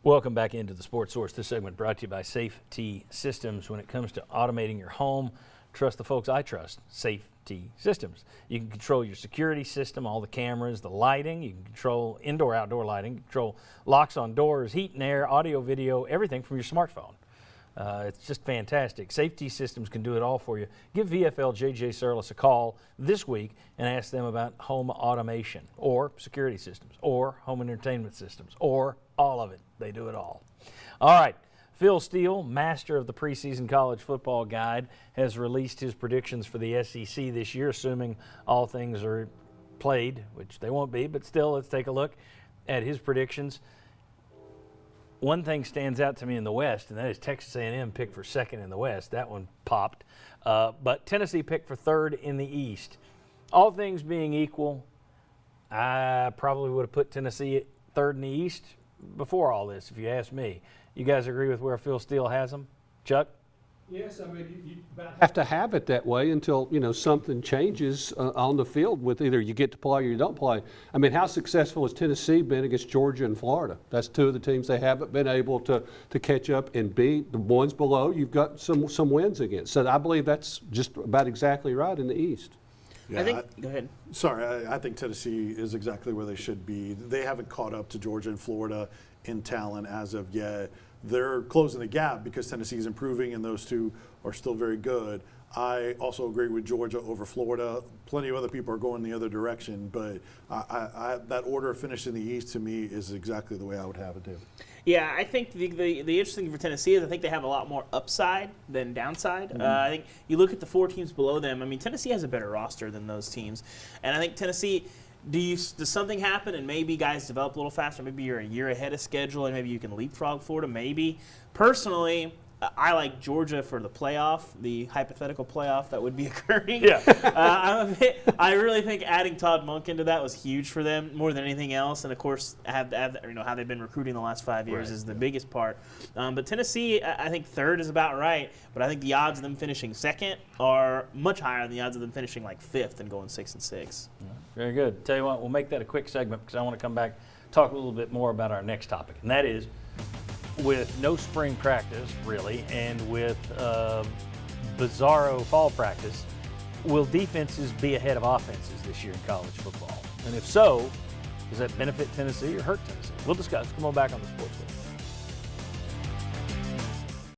Welcome back into the Sports Source. This segment brought to you by Safety Systems. When it comes to automating your home, trust the folks I trust, Safety Systems. You can control your security system, all the cameras, the lighting. You can control indoor, outdoor lighting, control locks on doors, heat and air, audio, video, everything from your smartphone. It's just fantastic. Safety Systems can do it all for you. Give VFL JJ Surlis a call this week and ask them about home automation or security systems or home entertainment systems or all of it. They do it all. All right. Phil Steele, master of the preseason college football guide, has released his predictions for the SEC this year, assuming all things are played, which they won't be, but still, let's take a look at his predictions. One thing stands out to me in the West, and that is Texas A&M picked for second in the West. That one popped. But Tennessee picked for third in the East. All things being equal, I probably would have put Tennessee at third in the East before all this, if you ask me. You guys agree with where Phil Steele has them? Chuck? Yes, I mean, you have to have it that way until, something changes on the field with either you get to play or you don't play. I mean, how successful has Tennessee been against Georgia and Florida? That's two of the teams they haven't been able to catch up and beat. The ones below, you've got some wins against. So I believe that's just about exactly right in the East. Yeah, Go ahead. Sorry, I think Tennessee is exactly where they should be. They haven't caught up to Georgia and Florida in talent as of yet. They're closing the gap because Tennessee is improving and those two are still very good. I also agree with Georgia over Florida. Plenty of other people are going the other direction, but that order of finish in the East to me is exactly the way I would have it, David. Yeah, I think the interesting thing for Tennessee is I think they have a lot more upside than downside. Mm-hmm. I think you look at the four teams below them. I mean, Tennessee has a better roster than those teams, and I think Tennessee. Does something happen and maybe guys develop a little faster? Maybe you're a year ahead of schedule and maybe you can leapfrog Florida. Maybe. Personally, I like Georgia for the playoff, the hypothetical playoff that would be occurring. Yeah. I really think adding Todd Monk into that was huge for them more than anything else. And of course, how they've been recruiting the last 5 years is the biggest part. But Tennessee, I think third is about right. But I think the odds of them finishing second are much higher than the odds of them finishing like fifth and going 6-6. Very good. Tell you what, we'll make that a quick segment because I want to come back talk a little bit more about our next topic, and that is with no spring practice, really, and with bizarro fall practice, will defenses be ahead of offenses this year in college football? And if so, does that benefit Tennessee or hurt Tennessee? We'll discuss. Come on back on the Sports Week.